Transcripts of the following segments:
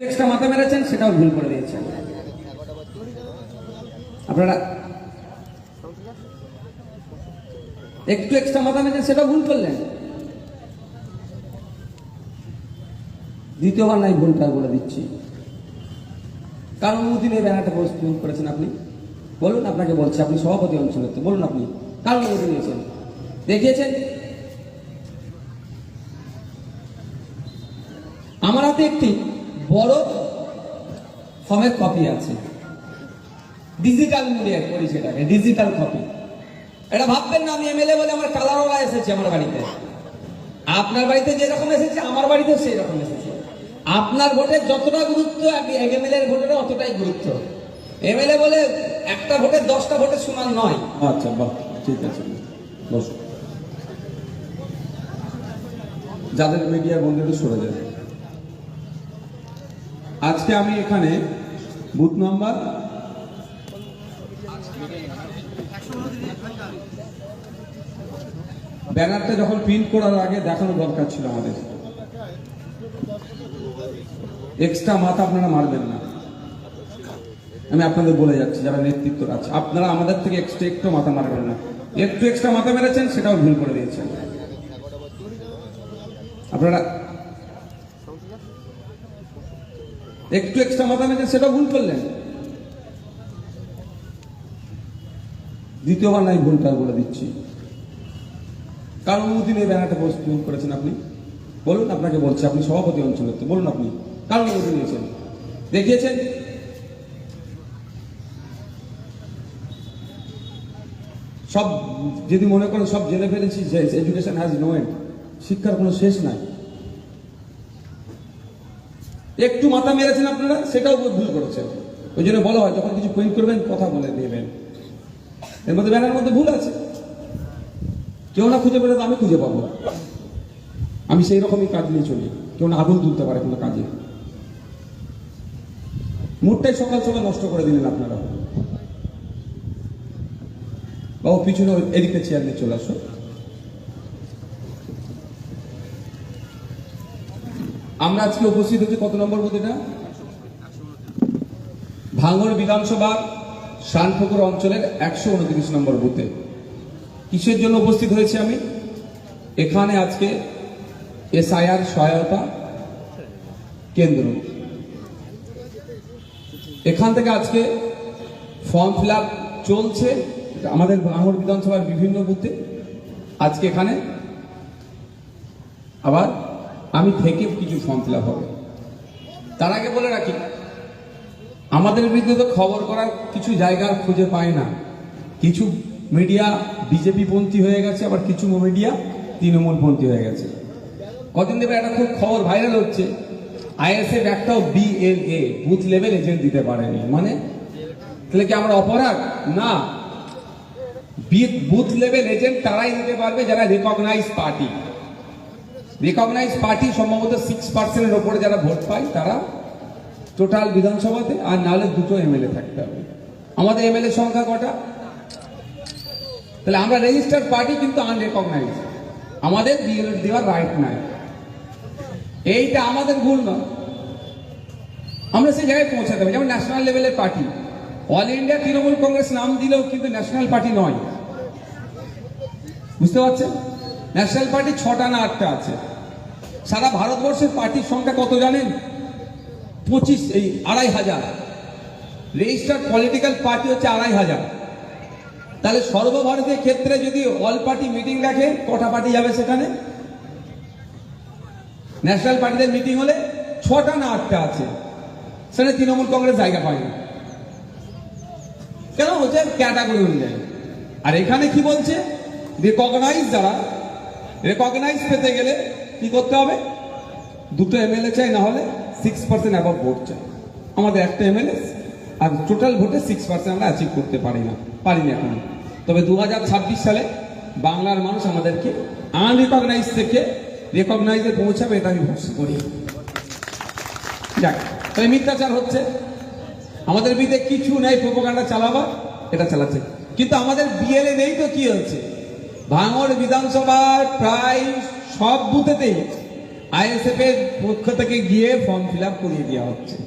Extra মাথা মেরেছেন, সেটাও ভুল করে দিয়েছেন আপনারা। একটু এক্সট্রা মাথা মেরেছেন, সেটাও ভুল করলেন। দ্বিতীয়বার নাই ভুলটা বলে দিচ্ছি। কারণ অনুমতি নিয়ে ব্যানারটা প্রস্তুত করেছেন আপনি বলুন। আপনাকে বলছি, আপনি সভাপতি অঞ্চলের, তো বলুন আপনি কারণ অনুমতি নিয়েছেন, দেখিয়েছেন। আমার হাতে একটি বড় ফর্মের কপি আছে, ডিজিটাল মিডিয়া করি সেটাকে, ডিজিটাল কপি। এটা ভাববেন না আমি এমএলএ বলে আমার কালারওয়ালা এসেছে আমার বাড়িতে। আপনার বাড়িতে যেরকম এসেছে আমার বাড়িতেও সেই রকম এসেছে। আপনার ভোটের যতটা গুরুত্ব এমএলএ এর ভোটের অতটাই গুরুত্ব। এমএলএ বলে একটা ভোটের 10টা ভোটের সমান নয়। আচ্ছা, বাহ, ঠিক আছে, বসো। যাদের মিডিয়া বন্ধুদের সরে যাবে। আজকে আমি এখানে বুথ নাম্বার ব্যানারটা যখন প্রিন্ট করার আগে দেখানো দরকার ছিল আমাদের। এক্সট্রা মাথা আপনারা মারবেন না, আমি আপনাদের বলে যাচ্ছি যারা নেতৃত্ব আছে, আপনারা আমাদের থেকে একটু মাথা মারবেন না। একটু এক্সট্রা মাথা মেরেছেন, সেটাও ভুল করে দিয়েছেন আপনারা। একটু এক্সট্রা মাথা মেরেছেন, সেটাও ভুল করলেন। দ্বিতীয়বার নাই ভুলটা বলে দিচ্ছি। কারণ অনুমতি নিয়ে ব্যানারটা প্রস্তুত করেছেন আপনি বলুন। আপনাকে বলছি, আপনি সভাপতি অঞ্চলের, তো বলুন আপনি কারণ অনুমতি নিয়েছেন, দেখিয়েছেন। সব যদি মনে করেন সব জেনে ফেলেছি, যে এডুকেশন হ্যাজ নো এন্ড, শিক্ষার কোনো শেষ নাই। একটু মাথা মেরেছেন আপনারা, সেটাও ভুল করেছেন। ওই জন্য বলা হয় যখন কিছু পয়েন্ট করবেন কথা বলে দেবেন। এর মধ্যে ব্যানার মধ্যে ভুল আছে, কেউ না খুঁজে পেলে তো আমি খুঁজে পাবো। আমি সেই রকমই কাজ নিয়ে চলি, কেউ না আগুন তুলতে পারে কোনো কাজে। মুডটাই সকাল সকাল নষ্ট করে দিলেন আপনারা। বাবু পিছনে এদিকে চেয়ার নিয়ে চলে আসো। আমরা আজকে উপস্থিত হচ্ছি কত নম্বর বুথ? এটা ভাঙড় বিধানসভা শানপুকুর অঞ্চলের 129 নম্বর বুথে। কিসের জন্য উপস্থিত হয়েছে আমি এখানে? আজকে এসআইআর সহায়তা কেন্দ্র, এখান থেকে আজকে ফর্ম ফিল আপ চলছে আমাদের ভাঙড় বিধানসভার বিভিন্ন বুথে। আজকে এখানে আবার আমি থেকে কিছু ফর্ম ফিল আপ হবে। তার আগে বলে রাখি, আমাদের বিরুদ্ধে তো খবর করার কিছু জায়গা খুঁজে পায় না। কিছু মিডিয়া বিজেপি পন্থী হয়ে গেছে, আবার কিছু মিডিয়া তৃণমূল পন্থী হয়ে গেছে। কদিন ধরে একটা খুব খবর ভাইরাল হচ্ছে, আইএসএফ একটাও বিএলএ বুথ লেভেল এজেন্ট দিতে পারেনি। মানে তাহলে কি আমরা অপরাধ? না, বুথ লেভেল এজেন্ট তারাই দিতে পারবে যারা রিকগনাইজ পার্টি। রিকগনাইজ পার্টি সম্ভবত 6% এর উপরে যারা ভোট পায় তারা টোটাল বিধানসভাতে, আর নাহলে 2টো এমএলএ থাকতে হবে। আমাদের এমএলএ সংখ্যা কটা? তাহলে আমরা রেজিস্টার্ড পার্টি কিন্তু আনরিকগনাইজ, আমাদের বিএলএ দেওয়ার রাইট নাই। এইটা আমাদের ভুল নয়, আমরা সেই জায়গায় পৌঁছাতে হবে। যেমন ন্যাশনাল লেভেলের party, all India Trinamool Congress নাম দিলেও কিন্তু ন্যাশনাল পার্টি নয়, বুঝতে পারছেন? ন্যাশনাল পার্টি 6টা না 8টা আছে। সারা ভারতবর্ষের পার্টির সংখ্যা কত জানেন? 2,500 রেজিস্টার্ড পলিটিক্যাল পার্টি হচ্ছে 2,500। তাহলে সর্বভারতীয় ক্ষেত্রে যদি অল পার্টি মিটিং রাখে, কটা পার্টি যাবে সেখানে? ন্যাশনাল পার্টিদের মিটিং হলে 6টা না 8টা আছে, সেখানে তৃণমূল কংগ্রেস জায়গা পায় না। কেন? হচ্ছে ক্যাটাগরি অনুযায়ী। আর এখানে কি বলছে? রিকগনাইজ, যারা রিকগনাইজ পেতে গেলে কি করতে হবে? 2টো এমএলএ চাই, না হলে 6% অ্যাবভ ভোট চাই। আমাদের একটা এমএলএ, আর টোটাল ভোটে 6% আমরা অ্যাচিভ করতে পারিনি এখন। তবে 2026 সালে বাংলার মানুষ আমাদেরকে আনরিকগনাইজ থেকে রিকগনাইজে পৌঁছাবে, এটা আমি ভরসা করি। যাক, তবে মিথ্যাচার হচ্ছে, আমাদের বিরুদ্ধে কিছু নেই, প্রোপাগান্ডা চালাবার, এটা চালাচ্ছে। কিন্তু আমাদের বিএলএ নেই তো কি হচ্ছে? ভাঙড় বিধানসভার প্রায় সব বুথেতেই আইএসএফ এর পক্ষ থেকে গিয়ে ফর্ম ফিল আপ করিয়ে দেওয়া হচ্ছে।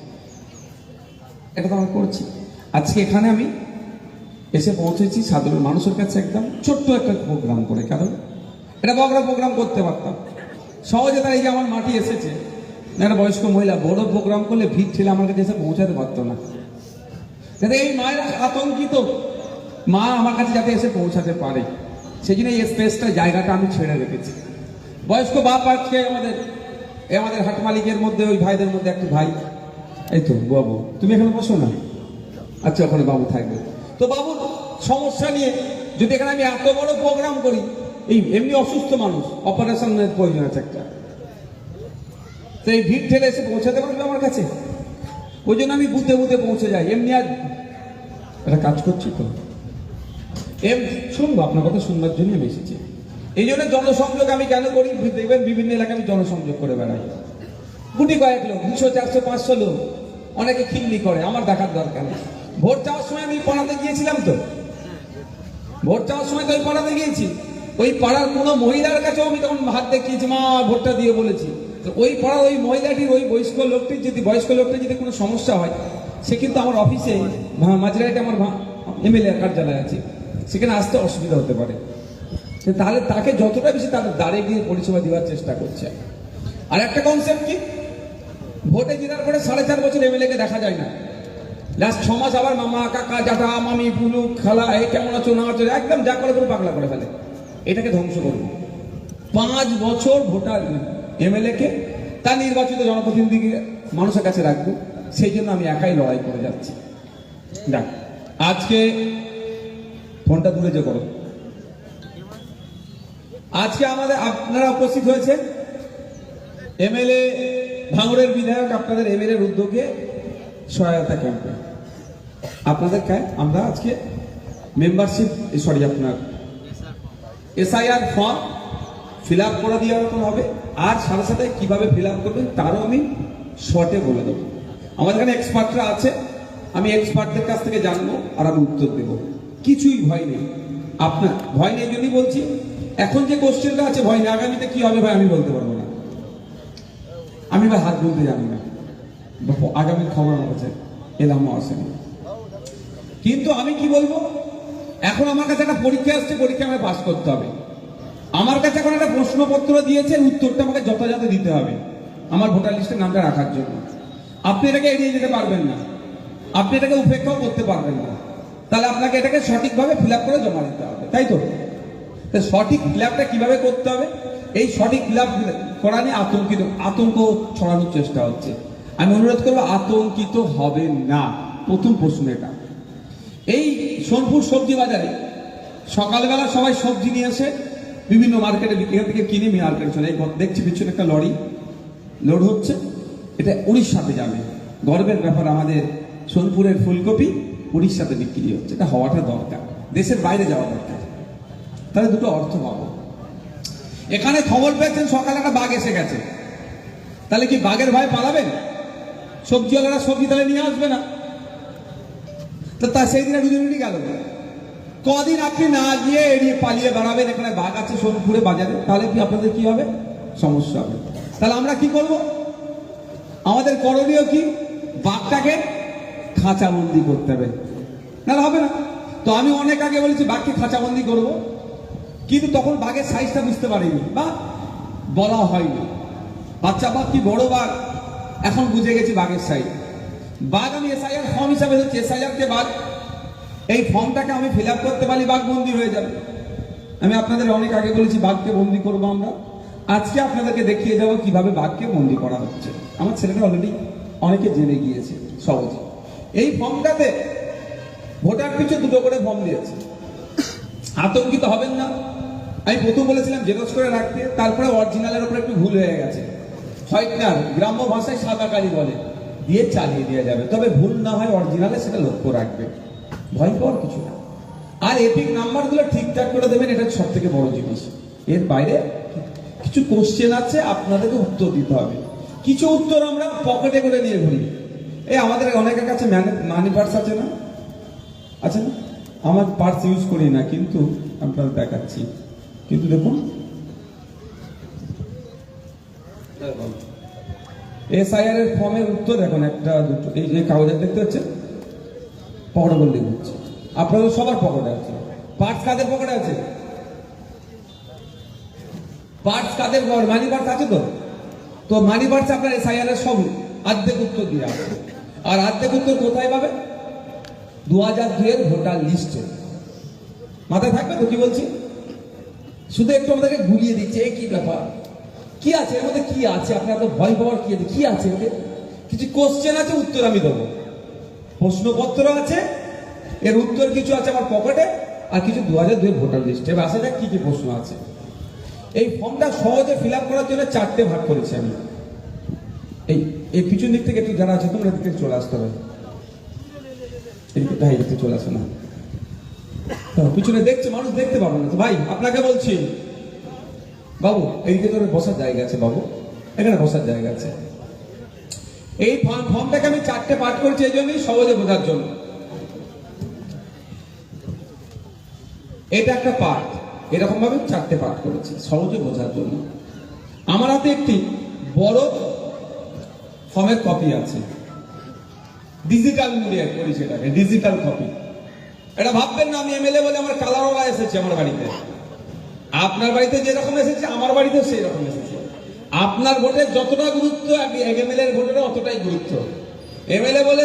এটা তো আমরা করছি। আজকে এখানে আমি এসে পৌঁছেছি সাধারণ মানুষের কাছে একদম ছোট্ট একটা প্রোগ্রাম করে, কারণ এটা বড় প্রোগ্রাম করতে পারতাম সহজে। তারা এই যে আমার মাটি এসেছে, একটা বয়স্ক মহিলা, বড় প্রোগ্রাম করলে ভিড় ঠেলে আমার কাছে এসে পৌঁছাতে পারতো না। যাতে এই মায়েরা আতঙ্কিত, মা আমার কাছে যাতে এসে পৌঁছাতে পারে, সেই জন্য এই স্পেসটা, জায়গাটা আমি ছেড়ে রেখেছি। বয়স্ক বাপ আজকে আমাদের হাট মালিকের মধ্যে, ওই ভাইদের মধ্যে একটি ভাই, এই তো বাবু, তুমি এখানে বসো না, আচ্ছা ওখানে বাবু থাকবে। তো বাবুর সমস্যা নিয়ে যদি এখানে আমি এত বড় প্রোগ্রাম করি, এই এমনি অসুস্থ মানুষ, অপারেশনের প্রয়োজন আছে একটা, তো এই ভিড় ঠেলে এসে পৌঁছাতে পারবে আমার কাছে? ওই জন্য আমি বুঝতে বুঝতে পৌঁছে যাই। এমনি আর একটা কাজ করছি তো শুনবো, আপনার কথা শুনবার জন্য আমি এসেছি। এই জন্য জনসংযোগ আমি কেন করি, দেখবেন বিভিন্ন এলাকায় আমি জনসংযোগ করে বেড়াই। গুটি কয়েক লোক, 200, 400, 500 লোক, অনেকে খিল্লি করে, আমার দেখার দরকার নেই। ভোট চাওয়ার সময় আমি পাড়াতে গিয়েছিলাম তো, ভোট চাওয়ার সময় তো ওই পাড়াতে গিয়েছি, ওই পাড়ার কোনো মহিলার কাছেও আমি তখন হাত দেখিয়েছি, মা ভোটটা দিয়ে বলেছি। তো ওই পাড়ার ওই মহিলাটির, ওই বয়স্ক লোকটির যদি কোনো সমস্যা হয়, সে কিন্তু আমার অফিসে মাঝরাইটে আমার এমএলএ কার্যালয় আছে, সেখানে আসতে অসুবিধা হতে পারে। তাহলে তাকে যতটা বেশি তাদের দাঁড়িয়ে গিয়ে পরিষেবা দেওয়ার চেষ্টা করছে। আর একটা কনসেপ্ট কি, ভোটে জেতার পরে 4.5 বছর এমএলএ কে দেখা যায় না, লাস্ট 6 মাস আবার মামা, কাকা, জ্যাঠা, মামি, পুলু, খালা, এই কেমন আছো না আছো, একদম যা করে পাগলা করে ফেলে। এটাকে ধ্বংস করবো। 5 বছর ভোটার এমএলএ কে, তার নির্বাচিত জনপ্রতিনিধিকে মানুষের কাছে রাখবো, সেই জন্য আমি একাই লড়াই করে যাচ্ছি। দেখ, আজকে ফোনটা দূরে যে করো, আজকে আপনারা উপস্থিত হয়েছে এমএলএ ভাঙড়ের বিধায়ক আপনাদের এমএলএ এর উদ্যোগে সহায়তা ক্যাম্পে। আপনাদের আমরা আজকে মেম্বারশিপ, আপনার এসআইআর ফর্ম ফিল আপ করে দেওয়া হবে, আর সাথে সাথে কিভাবে ফিল আপ করবেন তারও আমি শর্টে বলে দেবো। আমাদের এখানে এক্সপার্টরা আছে, আমি এক্সপার্টদের কাছ থেকে জানবো আর আমি উত্তর দেবো। কিছুই ভয় নেই, আপনার ভয় নেই জন্যই বলছি। এখন যে কোশ্চেনটা আছে ভয় নেই, আগামীতে কি হবে ভাই আমি বলতে পারবো না, আমি ভাই হাত বলতে জানি না, আগামীর খবর আমার কাছে এলামও আসেনি। কিন্তু আমি কি বলবো, এখন আমার কাছে একটা পরীক্ষা আসছে, পরীক্ষা আমাকে পাস করতে হবে। আমার কাছে এখন একটা প্রশ্নপত্র দিয়েছে, উত্তরটা আমাকে যথাযথ দিতে হবে আমার ভোটার লিস্টে নামটা রাখার জন্য। আপনি এটাকে এড়িয়ে যেতে পারবেন না, আপনি এটাকে উপেক্ষাও করতে পারবেন না, তাহলে আপনাকে এটাকে সঠিকভাবে ফিল আপ করে জমা দিতে হবে, তাই তো? সঠিক ফিল আপটা কিভাবে করতে হবে, এই সঠিক ফিল আপ করা নিয়ে আতঙ্ক ছড়ানোর চেষ্টা হচ্ছে। আমি অনুরোধ করবো, আতঙ্কিত হবেন না। প্রথম প্রশ্ন এটা। এই সোনপুর সবজি বাজারে সকালবেলা সবাই সবজি নিয়ে আসে, বিভিন্ন মার্কেটে এখান থেকে কিনে মার্কেটে চলে। দেখছি পিছনে একটা লরি লোড হচ্ছে, এটা উড়িষ্যাতে যাবে। গর্বের ব্যাপার, আমাদের সোনপুরের ফুলকপি উড়িষ্যাতে বিক্রি হচ্ছে। এটা হওয়াটা দরকার, দেশের বাইরে যাওয়া দরকার, তাহলে দুটো অর্থ পাবো। এখানে খবর পেয়েছেন সকালে একটা বাঘ এসে গেছে, তাহলে কি বাঘের ভয় পালাবেন? সবজিওয়ালারা সবজি তাহলে নিয়ে আসবে না, তো তা সেই দিনে রুজি গেল। কদিন আপনি না গিয়ে এড়িয়ে পালিয়ে বেড়াবেন, এখানে বাঘ আছে সোনপুরে বাজারে, তাহলে কি আপনাদের কি হবে? সমস্যা হবে। তাহলে আমরা কি করব? আমাদের করণীয় কি? বাঘটাকে খাঁচাবন্দি করতে হবে, নাহলে হবে না। তো আমি অনেক আগে বলেছি বাঘকে খাঁচাবন্দি করব, কিন্তু তখন বাঘের সাইজটা বুঝতে পারিনি বা বলা হয়নি। বাচ্চা বাঘ কি বড় বাঘ, এখন বুঝে গেছি বাঘের সাইজ। বাঘ আমি এসআইআর ফর্ম হিসাবে হচ্ছে, এসআইআর কে বাঘ, এই ফর্মটাকে আমি ফিল আপ করতে পারি, বাঘ বন্দি হয়ে যাবে। আমি আপনাদের অনেক আগে বলেছি বাঘকে বন্দি করবো আমরা। আজকে আপনাদেরকে দেখিয়ে দেবো কিভাবে বাঘকে বন্দি করা হচ্ছে। আমার ছেলেটা অলরেডি অনেকে জেনে গিয়েছে সহজে। এই ফর্মটাতে ভোটার পিছু 2টো করে ফর্ম দিয়েছে। আতঙ্কিত হবেন না। আমি প্রথম বলেছিলাম জেরক্স করে রাখতে, তারপরে অরিজিনালের উপর একটু ভুল হয়ে গেছে, হোয়াইটনার, গ্রাম্য ভাষায় সাদা কালি বলে, দিয়ে চালিয়ে দেওয়া যাবে। তবে ভুল না হয় অরিজিনালে, সেটা লক্ষ্য রাখবে, ভয় পাওয়ার কিছু না। আর এপিক নাম্বারগুলো ঠিকঠাক করে দেবেন, এটা সব থেকে বড় জিনিস। এর বাইরে কিছু কোশ্চেন আছে, আপনাদেরকে উত্তর দিতে হবে। কিছু উত্তর আমরা পকেটে করে নিয়ে ঘুরি। এই আমাদের অনেকের কাছে মানি পার্স আছে না? আছে না? আমার পার্স ইউজ করি না, কিন্তু আপনাদের দেখাচ্ছি। কিন্তু দেখুন, এসআইআর এর ফর্মের উত্তর এখন একটা দুটো এই যে কাগজ দেখতে হচ্ছে পকেটে বললে হচ্ছে আপনাদের সবার পকেটে আছে পার্টস কাদের পকেটে আছে পার্টস কাদের মানি পার্টস আছে তো মানি পার্টস আপনার এসআইআর এর সব অর্ধেক উত্তর দিয়ে আছে আর অর্ধেক উত্তর কোথায় পাবে 2002 এর ভোটার লিস্টে মাথায় থাকবে তো কি বলছি শুধু একটু আমাদেরকে গুলিয়ে দিচ্ছে এই কি ব্যাপার কি আছে এর মধ্যে কি আছে আপনার তো ভয় পাওয়ার কি আছে কি আছে এতে কিছু কোশ্চেন আছে উত্তর আমি দেবো প্রশ্নপত্র আছে এর উত্তর কিছু আছে আমার পকেটে আর কিছু 2002 এর ভোটার লিস্টে এবার আসা যাক কি কি প্রশ্ন আছে এই ফর্মটা সহজে ফিল আপ করার জন্য 4টে ভাগ করেছি আমি এই পিছন দিক থেকে একটু যারা আছে তোমরা দিক থেকে চলে আসতে হবে এদিকে চলে আসো না পিছনে দেখছে মানুষ দেখতে পাবো না তো ভাই আপনাকে বলছি বাবু এইদিকে তোর বসার জায়গা আছে বাবু এখানে বসার জায়গা আছে এই ফর্মটাকে আমি 4টে পাঠ করেছি এই জন্যই সহজে বোঝার জন্য এটা একটা পাঠ এরকম ভাবে 4টে পাঠ করেছি সহজে বোঝার জন্য আমার হাতে একটি বড় ফর্মের কপি আছে ডিজিটাল মিডিয়ায় করি সেটাকে ডিজিটাল কপি এটা ভাববেন না আমি এমএলএ বলে আমার কালারওয়ালা এসেছে আমার বাড়িতে আপনার বাড়িতে যেরকম এসেছে আমার বাড়িতেও সেই রকম এসেছে আপনার ভোটের যতটা গুরুত্ব এমএলএ এর ভোটের অতটাই গুরুত্ব এমএলএ বলে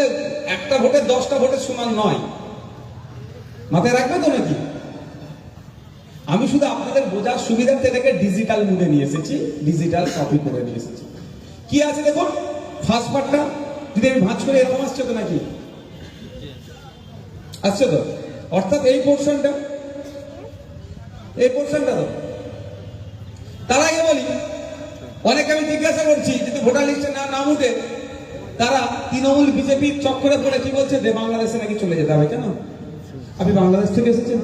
একটা ভোটের 10টা ভোটের সমান নয় মাথায় রাখবে তো নাকি আমি শুধু আপনাদের বোঝার সুবিধার্থে এটাকে ডিজিটাল মোডে নিয়ে এসেছি ডিজিটাল কপি করে নিয়ে এসেছি কি আছে দেখুন ফার্স্ট পার্টটা যদি আমি ভাঁজ করে এরকম আসছে তো নাকি আসছে তো অর্থাৎ এই পোর্শনটা তো তার আগে বলি অনেকে আমি জিজ্ঞাসা করছি যদি ভোটার লিস্টে নাম উঠে তারা তৃণমূল বিজেপির চক্করে পড়ে কি বলছে যে বাংলাদেশে নাকি চলে যেতে হবে কেন আপনি বাংলাদেশ থেকে এসেছেন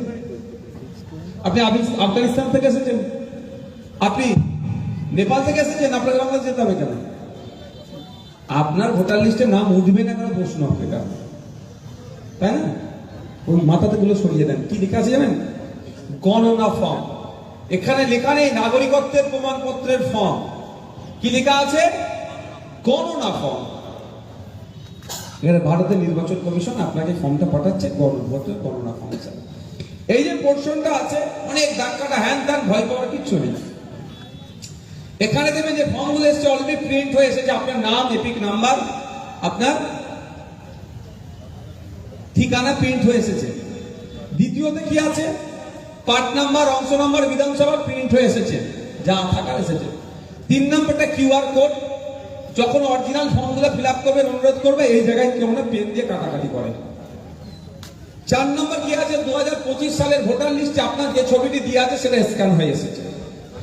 আপনি আফগানিস্তান থেকে এসেছেন আপনি নেপাল থেকে এসেছেন আপনাকে বাংলাদেশ যেতে হবে কেন আপনার ভোটার লিস্টে নাম উঠবে না কেন প্রশ্ন এটা তাই না ওই মাথাতে গুলো সরিয়ে দেন কি লেখা আছে জানেন গণনা ফর্ম এখানে লেখা নেই নাগরিকত্বের প্রমাণপত্রের ফর্ম কি লেখা আছে গণনা ফর্ম এখানে ভারতের নির্বাচন কমিশন আপনাকে ফর্মটা পাঠাচ্ছে গণনা ফর্ম হিসাবে এই যে পোর্শনটা আছে অনেক দাগ কাটা হ্যান ত্যান ভয় পাওয়ার কিচ্ছু নেই এখানে দেবে যে ফর্মগুলো এসছে অলরেডি প্রিন্ট হয়ে এসেছে আপনার নাম এপিক নাম্বার আপনার ঠিকানা প্রিন্ট হয়ে এসেছে দ্বিতীয়তে কি আছে পার্ট নাম্বার অংশ নাম্বার বিধানসভা প্রিন্ট হয়ে এসেছে যা থাকার এসেছে 3 নম্বরটা কিউআর কোড যখন অরিজিনাল ফর্মগুলো ফিল আপ করবে অনুরোধ করবে এই জায়গায় কেউ না পেন দিয়ে কাটাকাটি করে 4 নম্বর কি আছে 2025 সালের ভোটার লিস্টে আপনার যে ছবিটি দিয়ে আছে সেটা স্ক্যান হয়ে এসেছে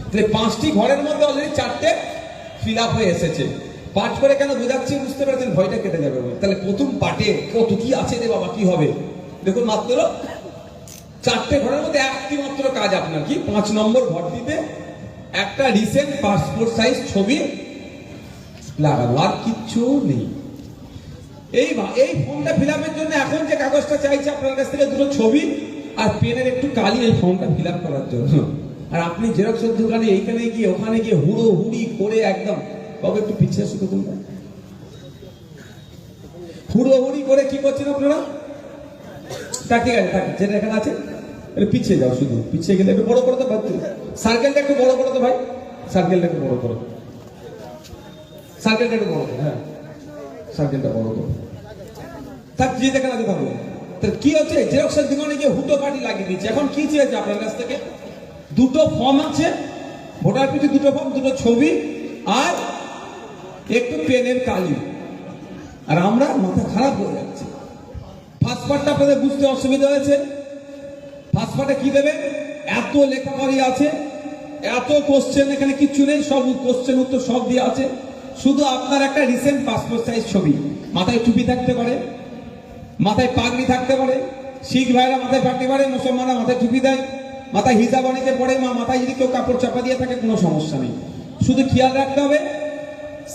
তাহলে 5টি ঘরের মধ্যে অলরেডি 4টে ফিল আপ হয়ে এসেছে পাঠ করে কেন বোঝাচ্ছি বুঝতে পারছেন ভয়টা কেটে যাবে তাহলে প্রথম পাঠে কত কি আছে রে বাবা কি হবে দেখুন মাত্র 4টে ঘরের মধ্যে একটি মাত্র কাজ আপনার কি 5 নম্বর ঘর দিতে একটা রিসেন্ট পাসপোর্ট সাইজ ছবি লাগানো আর কিচ্ছু নেই এই ফর্মটা ফিল আপের জন্য এখন যে কাগজটা চাইছে আপনার কাছ থেকে দুটো ছবি আর পেনের একটু কালি এই ফর্মটা ফিল আপ করার জন্য আর আপনি জেরক্সের দোকানে এইখানে গিয়ে ওখানে গিয়ে হুড়ি করে একদম কবে একটু পিছিয়ে শুধু তোমরা হুড়ি করে কি করছেন আপনারা তা ঠিক আছে যেটা এখানে আছে পিছিয়ে যাও শুধু পিছিয়ে গেলে একটু বড় করো তো সার্কেলটা একটু বড় করো তো ভাই সার্কেলটা একটু বড় করো হ্যাঁ সার্কেলটা বড় করো তার যে যেখানে আছে থাকবে কি হচ্ছে জেরক্সের দোকানে গিয়ে হুটো পার্টি লাগিয়ে দিচ্ছে এখন কি চেয়েছে আপনার কাছ থেকে দুটো ফর্ম আছে ভোটার পিছু দুটো ফর্ম দুটো ছবি আর একটু পেনের কালি আর আমরা মাথা খারাপ হয়ে যাচ্ছে ফার্স্ট পার্টটা আপনাদের বুঝতে অসুবিধা হয়েছে ফার্স্ট পার্টে কি দেবে এত লেখাপড়ি আছে এত কোশ্চেন এখানে কিচ্ছু নেই সব কোশ্চেন উত্তর সব দিয়ে আছে শুধু আপনার একটা রিসেন্ট পাসপোর্ট সাইজ ছবি মাথায় টুপি থাকতে পারে মাথায় পাগড়ি থাকতে পারে শিখ ভাইরা মাথায় পাগড়ি পারে মুসলমানরা মাথায় টুপি দেয় মাথায় হিজাব অনেকে পড়ে মাথায় যদি কেউ কাপড় চাপা দিয়ে থাকে কোনো সমস্যা নেই শুধু খেয়াল রাখতে হবে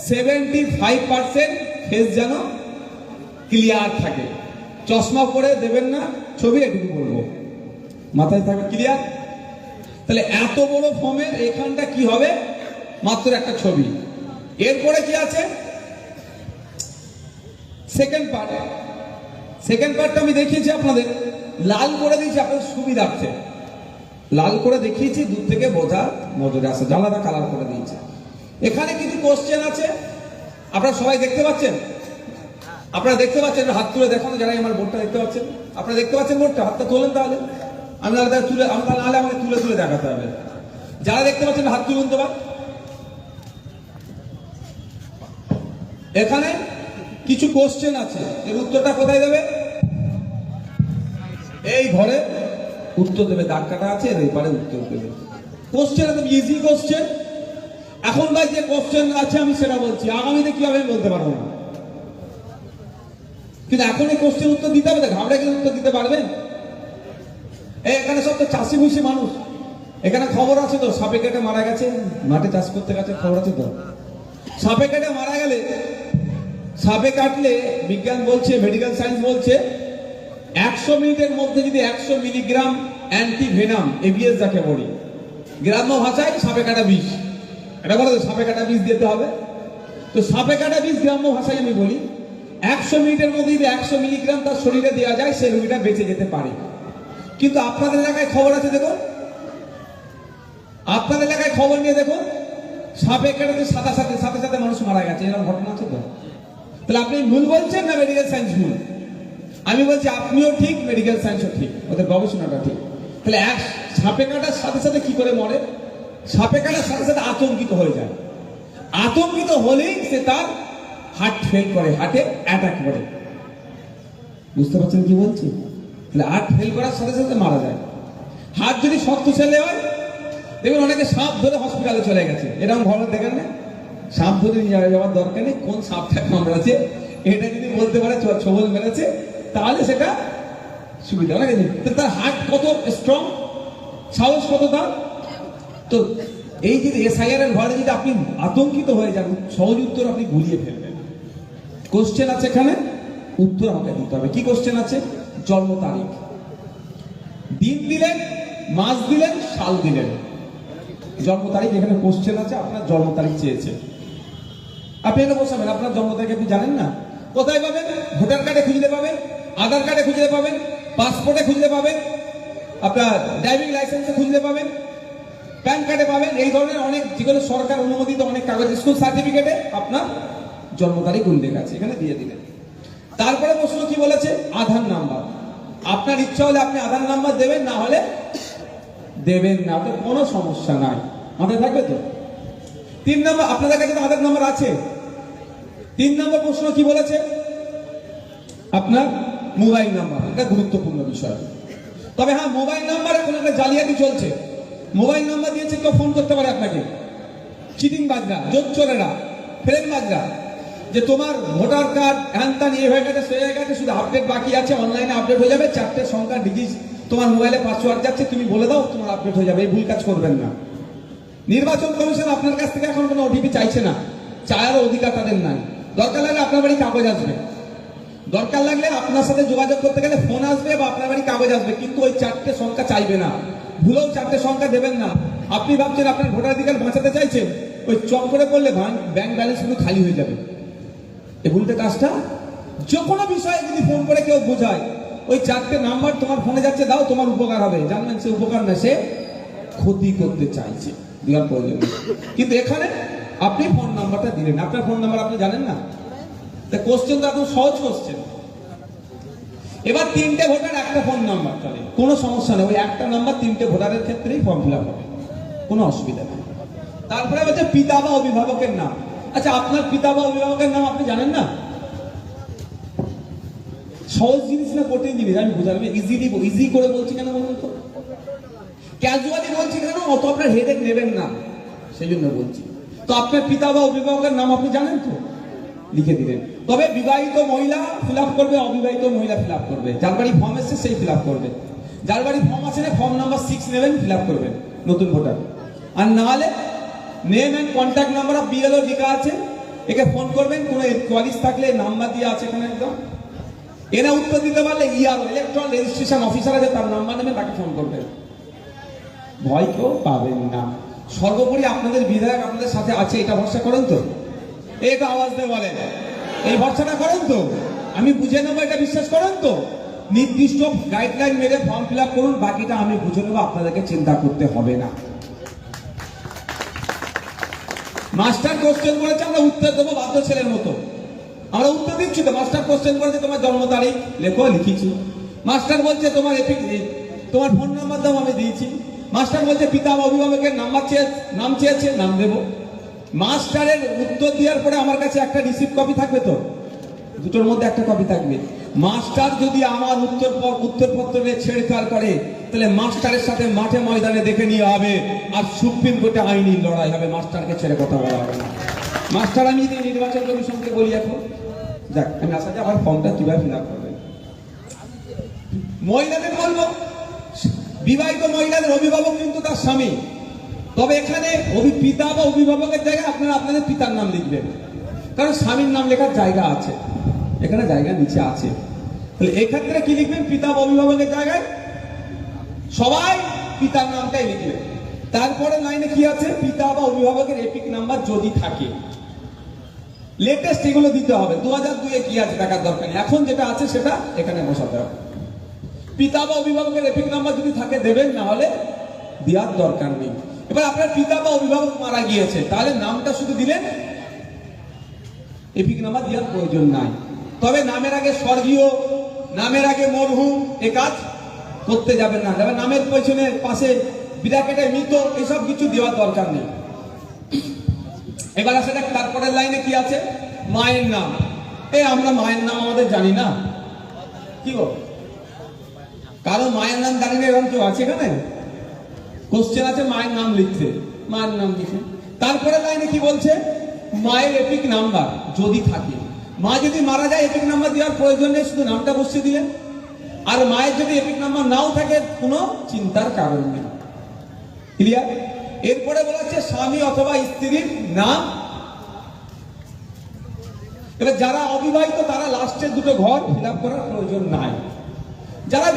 75% ফেস যেন ক্লিয়ার থাকে চশমা পরে দেবেন না ছবি এটুকু বলবো মাথায় থাকে ক্লিয়ার তাহলে এত বড় ফর্মের এখানটা কি হবে মাত্র একটা ছবি এরপরে কি আছে সেকেন্ড পার্ট। সেকেন্ড পার্টটা আমি দেখিয়েছি আপনাদের, লাল করে দিয়েছি আপনাদের সুবিধার্থে, লাল করে দেখিয়েছি দূর থেকে বোঝা নজরে আসে, জানালা কালার করে দিয়েছে। এখানে কিছু কোশ্চেন আছে, আপনারা সবাই দেখতে পাচ্ছেন? আপনারা দেখতে পাচ্ছেন? হাত তুলে দেখানো যারা আমার বোর্ডটা দেখতে পাচ্ছেন, আপনারা দেখতে পাচ্ছেন বোর্ডটা? হাতটা তোলেন তাহলে, আমি নাহলে তুলে, আমরা নাহলে আমাকে তুলে তুলে দেখাতে হবে। যারা দেখতে পাচ্ছেন হাত তুলুন তো। এখানে কিছু কোশ্চেন আছে, এর উত্তরটা কোথায় দেবে? এই ঘরে উত্তর দেবে, দাগ কাটা আছে এর এপারে উত্তর দেবে। কোশ্চেন একদম ইজি কোশ্চেন। এখনকার যে কোশ্চেন আছে আমি সেটা বলছি, আগামীতে কি হবে আমি বলতে পারবো না, কিন্তু এখন এই কোশ্চেন উত্তর দিতে হবে, ঘাবড়ে গেলে উত্তর দিতে পারবেন? এখানে সব তো চাষি ভুষি মানুষ, এখানে খবর আছে তো, সাপে কেটে মারা গেছে, মাঠে চাষ করতে গেছে, খবর আছে তো। সাপে কেটে মারা গেলে, সাপে কাটলে বিজ্ঞান বলছে, মেডিকেল সায়েন্স বলছে 100 মিনিটের মধ্যে যদি 100 মিলিগ্রাম অ্যান্টিভেনাম, এবিএস যাকে বলি, গ্রাম্য ভাষায় সাপে কাটা বিষ, এটা বলে তো সাপে কাটা বিষ দিতে হবে। তো সাপে কাটা বিষ গ্রাম্য ভাষায় আমি বলি 100 মিনিটের মধ্যে যদি 100 মিলিগ্রাম তার শরীরে দেওয়া যায়, সেই রোগীটা বেঁচে যেতে পারে। কিন্তু আপনাদের এলাকায় খবর আছে দেখুন, আপনাদের এলাকায় খবর নিয়ে দেখুন, সাপে কাটাতে সাথে সাথে মানুষ মারা গেছে, এরকম ঘটনা আছে তো? তাহলে আপনি ভুল বলছেন না মেডিকেল সায়েন্স ভুল? আমি বলছি আপনিও ঠিক, মেডিকেল সায়েন্সও ঠিক, ওদের গবেষণাটা ঠিক। তাহলে সাপে কাটার সাথে সাথে কি করে মরে? সাপে কাটার সাথে সাথে আতঙ্কিত হয়ে যায়, আতঙ্কিত হলেই সে তার হার্ট ফেল করে, হার্টে অ্যাটাক করে। বুঝতে পারছেন কি বলছি? তাহলে হার্ট ফেল করার সাথে সাথে মারা যায়। হার্ট যদি শক্তিশালী হয়, দেখুন অনেকে সাপ ধরে হসপিটালে চলে গেছে, এরকম খবর দেখেন না? সাপ ধরে নিয়ে যাওয়ার দরকার নেই, কোন সাপটা কামড়াচ্ছে এটা যদি বলতে পারে ছবল মেরেছে, তাহলে সেটা সুবিধা। অনেকে তার হার্ট কত স্ট্রং, সাহস কত তার। তো এই যে এসআইআর এর ঘরে যদি আপনি আতঙ্কিত হয়ে যান, সহজ উত্তর আপনি গুলিয়ে ফেলবেন। কোশ্চেন আছে এখানে, উত্তর আমাকে দিতে হবে। কি কোশ্চেন আছে? জন্ম তারিখ, দিন দিলেন, মাস দিলেন, সাল দিলেন, জন্ম তারিখ এখানে কোশ্চেন আছে। আপনার জন্ম তারিখ চেয়েছে, আপনি এটা বসাবেন। আপনার জন্ম তারিখ আপনি জানেন না, কোথায় পাবেন? ভোটার কার্ডে খুঁজলে পাবেন, আধার কার্ডে খুঁজলে পাবেন, পাসপোর্টে খুঁজলে পাবেন, আপনার ড্রাইভিং লাইসেন্সে খুঁজলে পাবেন, প্যান কার্ডে পাবেন। এই ধরনের অনেক, যেগুলো সরকার অনুমোদিত অনেক কাগজ, স্কুল সার্টিফিকেটে আপনার জন্ম তারিখ উল্লেখ আছে, এখানে দিয়ে দিলেন। তারপরে প্রশ্ন কি বলেছে? আধার নাম্বার। আপনার ইচ্ছা হলে আপনি আধার নাম্বার দেবেন, না হলে দেবেন না, ওটা কোনো সমস্যা নাই, মাথায় থাকবে তো। 3 নম্বর, আপনাদের কাছে তো আধার নাম্বার আছে। 3 নম্বর প্রশ্ন কি বলেছে? আপনার মোবাইল নাম্বার, এটা গুরুত্বপূর্ণ বিষয়। তবে হ্যাঁ, মোবাইল নাম্বার এখন একটা জালিয়াতি চলছে। মোবাইল নাম্বার দিয়েছে কেউ ফোন করতে পারে আপনাকে, চিটিং বাজরা, জোর চোরেরা, ফ্রেম বাজরা, যে তোমার ভোটার কার্ড হ্যান ইয়ে হয়ে গেছে, সে হয়ে গেছে, শুধু আপডেট বাকি আছে, অনলাইনে আপডেট হয়ে যাবে, 4টে সংখ্যা ডিজিট তোমার মোবাইলে পাসওয়ার্ড যাচ্ছে, তুমি বলে দাও, তোমার আপডেট হয়ে যাবে। এই ভুল কাজ করবেন না। নির্বাচন কমিশন আপনার কাছ থেকে এখন কোনো ওটিপি চাইছে না, চায়ারও অধিকার তাদের নাই। দরকার লাগলে আপনার বাড়ি কাগজ আসবে, দরকার লাগলে আপনার সাথে যোগাযোগ করতে গেলে ফোন আসবে বা আপনার বাড়ি কাগজ আসবে, কিন্তু ওই 4টে সংখ্যা চাইবে না। ভুলেও 4টে সংখ্যা দেবেন না। আপনি ভাবছেন আপনার ভোটাধিকার বাঁচাতে চাইছেন, ওই চক করে করলে ব্যাংক ব্যালেন্স শুধু খালি হয়ে যাবে। এই ভুলটা কাজটা, যে কোনো বিষয়ে যদি ফোন করে কেউ বোঝায়, ওই 4টে নাম্বার তোমার ফোনে যাচ্ছে, দাও, তোমার উপকার হবে, জানবেন সে উপকার না, সে ক্ষতি করতে চাইছে, দেওয়ার প্রয়োজন। কিন্তু এখানে আপনি ফোন নাম্বারটা দিলেন, আপনার ফোন নাম্বার আপনি জানেন না। কোশ্চেন তো একদম সহজ কোশ্চেন। এবার 3টে ভোটার একটা ফোন নাম্বার চলে, কোনো সমস্যা নেই, ওই একটা নাম্বার 3টে ভোটারের ক্ষেত্রেই ফর্ম ফিল আপ হবে, কোনো অসুবিধা নেই। তারপরে হচ্ছে পিতা বা অভিভাবকের নাম। আচ্ছা, আপনার পিতা বা অভিভাবকের নাম আপনি জানেন না? সহজ জিনিস না কঠিন জিনিস আমি বুঝালাম, ইজি করে বলছি কেন বলুন তো? ক্যাজুয়ালি বলছি কেন? অত আপনার হেডেক নেবেন না, সেই জন্য বলছি। তো আপনার পিতা বা অভিভাবকের নাম আপনি জানেন তো, লিখে দিলেন। তবে বিবাহিত মহিলা ফিল আপ করবে, অবিবাহিত মহিলা ফিল আপ করবে। যার বাড়ি ফর্ম এসছে সেই ফিল আপ করবে, যার বাড়ি ফর্ম আসে না ফর্ম নাম্বার 6 নেবেন, ফিল আপ করবেন নতুন ভোটার। আর নাহলে name and contact number of BLO লেখা আছে, একে ফোন করবেন, কোনো কোয়ারিজ থাকলে নাম্বার দিয়ে আছে এখানে একদম। এরা উত্তর দিতে পারলে ইআরও, ইলেকট্রন রেজিস্ট্রেশন অফিসার আছে, তার নাম্বার নেবেন, তাকে ফোন করবেন। ভয় কেউ পাবেন না। সর্বোপরি আপনাদের বিধায়ক আপনাদের সাথে আছে, এটা ভরসা করেন তো? একটু আওয়াজ দিয়ে বলেন, এই ভরসাটা করেন তো? আমি বুঝে নেবো, এটা বিশ্বাস করেন তো? নির্দিষ্ট গাইডলাইন মেরে ফর্ম ফিল আপ করুন, বাকিটা আমি বুঝে নেবো, আপনাদেরকে চিন্তা করতে হবে না। মাস্টার কোশ্চেন করেছে, আমরা উত্তর দেবো বাধ্য ছেলের মতো। আমরা উত্তর দিচ্ছি তো, মাস্টার কোশ্চেন করেছে তোমার জন্ম তারিখ লেখো, লিখিছি। মাস্টার বলছে তোমার তোমার ফোন নাম্বার দাও, আমি দিয়েছি। মাস্টার বলছে পিতা বা অভিভাবকের নাম চেয়েছে, নাম দেবো। মাস্টারের উত্তর দেওয়ার পরে আমার কাছে একটা রিসিপ্ট কপি থাকবে তো, দুটোর মধ্যে একটা কপি থাকবে। মাস্টার যদি আমার উত্তরপত্র নিয়ে ছেড়ছাড় করে, তাহলে মাস্টারের সাথে মাঠে ময়দানে দেখে নিয়ে হবে, আর সুপ্রিম কোর্টে আইনি লড়াই হবে, মাস্টারকে ছেড়ে কথা বলা হবে না। মাস্টার আমি যদি নির্বাচন কমিশনকে বলি এখন, যাক আমি আসা যাই, আমার ফর্মটা কিভাবে ফিল আপ করবেন। মহিলাদের বলবো, বিবাহিত মহিলাদের অভিভাবক কিন্তু তার স্বামী। তবে এখানে পিতা বা অভিভাবকের জায়গায় আপনারা আপনাদের পিতার নাম লিখবেন, কারণ স্বামীর নাম লেখার জায়গা আছে, এখানে জায়গা নিচে আছে। তাহলে এক্ষেত্রে কি লিখবেন? পিতা বা অভিভাবকের জায়গায় সবাই পিতার নামটাই লিখবেন। তারপরে লাইনে কি আছে? পিতা বা অভিভাবকের এপিক নাম্বার যদি থাকে, লেটেস্ট এগুলো দিতে হবে। 2002-এ কি আছে দেখার দরকার নেই, এখন যেটা আছে সেটা এখানে বসাতে হবে। পিতা বা অভিভাবকের এপিক নাম্বার যদি থাকে দেবেন, না হলে দেওয়ার দরকার নেই। এবার আপনার পিতা বা অভিভাবক মারা গিয়েছে, তাহলে নামটা শুধু দিলেন, এপিক নাম্বার দেওয়ার প্রয়োজন নাই। তবে নামের আগে স্বর্গীয়, নামের আগে মরহুম, এ কাজ করতে যাবেন না। তবে নামের পেছনে পাশে ব্র্যাকেটে মৃত, এসব কিছু দেওয়ার দরকার নেই। এবার আসে দেখ, তারপরের লাইনে কি আছে? মায়ের নাম। আমরা মায়ের নাম আমাদের জানি না, কি গো? কারো মায়ের নাম জানি না এরকম কেউ আছে এখানে? কোশ্চেন আছে মায়ের নাম লিখছে, মায়ের নাম লিখে। তারপরে লাইনে কি বলছে? মায়ের এপিক নাম্বার যদি থাকে। মা যদি মারা যায়, এপিক নাম্বার দেওয়ার প্রয়োজন নেই, শুধু নামটা বসিয়ে দিলেন। আর মায়ের যদি এপিক নাম্বার নাও থাকে, কোনো চিন্তার কারণ নেই। ক্লিয়ার? এরপরে বলা হচ্ছে স্বামী অথবা স্ত্রীর নাম। এবার যারা অবিবাহিত তারা লাস্টের দুটো ঘর ফিল আপ করার প্রয়োজন নাই। যারা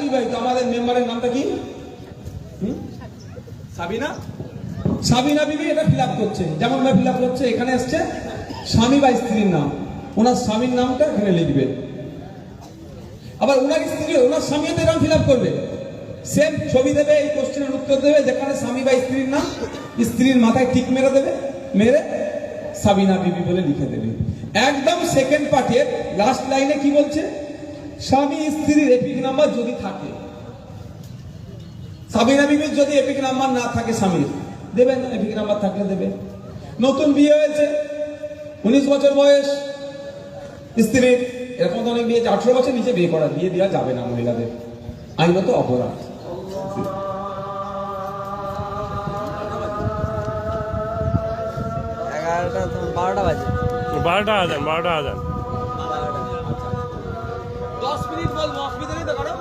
বিবাহিত, আমাদের মেম্বারের নামটা কি? সাবিনা, সাবিনা বিবি এটা ফিল আপ করছে, যেমন ফিল আপ করছে। এখানে আসছে স্বামী বা স্ত্রীর নাম, ওনার স্বামীর নামটা এখানে লিখবে। আবার ওনার স্ত্রী, ওনার স্বামীও তো এরকম ফিল আপ করবে, সেম ছবি দেবে, এই কোশ্চেনের উত্তর দেবে, যেখানে স্বামী বা স্ত্রীর নাম, স্ত্রীর মাথায় টিক মেরে দেবে, মেরে সাবিনা বিবি বলে লিখে দেবে। একদম সেকেন্ড পার্টের লাস্ট লাইনে কি বলছে? স্বামী স্ত্রীর এপিক নাম্বার যদি থাকে। সাবিনা বিবির যদি এপিক নাম্বার না থাকে স্বামীর, দেবেন, এপিক নাম্বার থাকলে দেবে। নতুন বিয়ে হয়েছে, 19 বছর বয়স স্ত্রীর, এরকম তো অনেক বিয়ে 18 বছর নিচে বিয়ে দেওয়া যাবে না, মহিলাদের আইনত অপরাধ। 12টা বাজে, 12টা আজান 12টা আজান। 10 মিনিট বলবো, অসুবিধা নেই তো কারণ